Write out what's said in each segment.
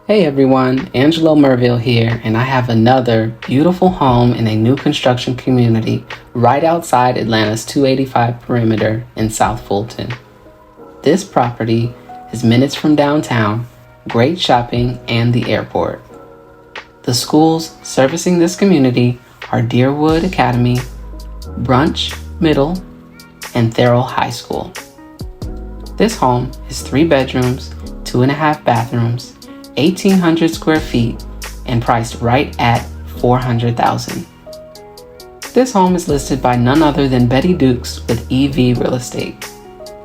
Hey everyone, Angelo Merville here, and I have another beautiful home in a new construction community right outside Atlanta's 285 perimeter in South Fulton. This property is minutes from downtown, great shopping, and the airport. The schools servicing this community are Deerwood Academy, Brunch Middle, and Thorough High School. This home is 3 bedrooms, 2.5 bathrooms, 1,800 square feet, and priced right at $400,000. This home is listed by none other than Betty Dukes with EV Real Estate.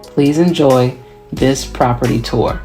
Please enjoy this property tour.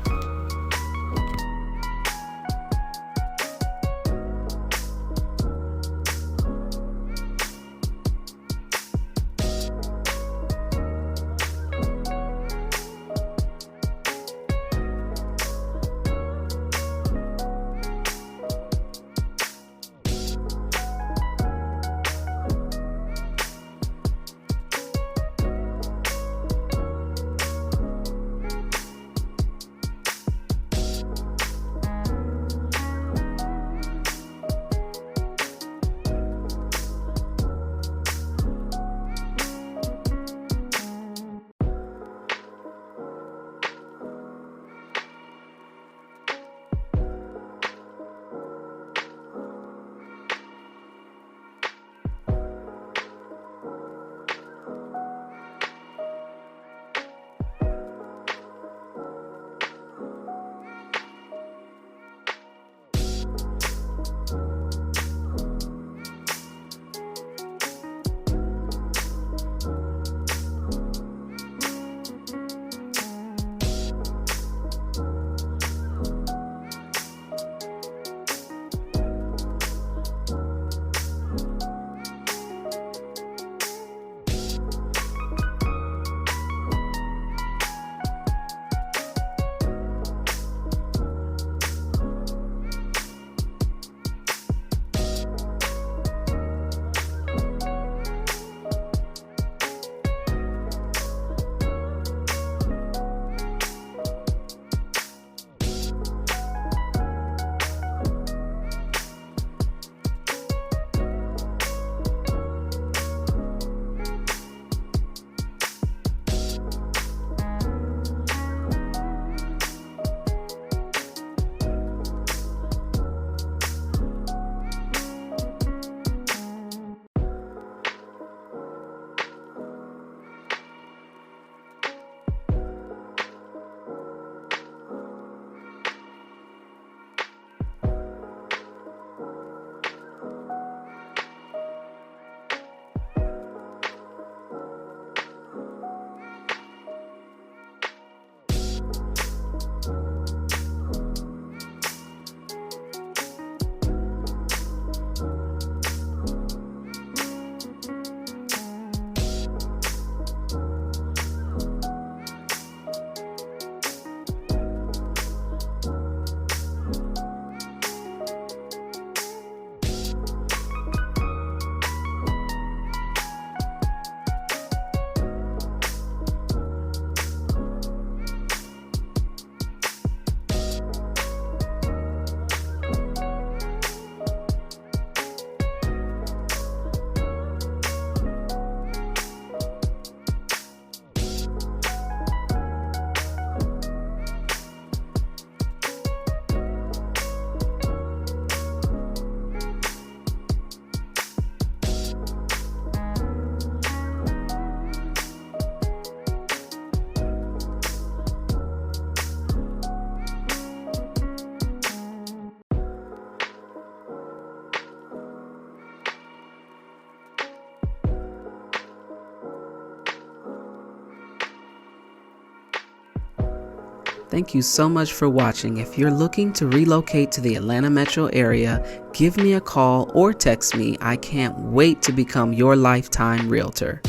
Thank you so much for watching. If you're looking to relocate to the Atlanta metro area, give me a call or text me. I can't wait to become your lifetime realtor.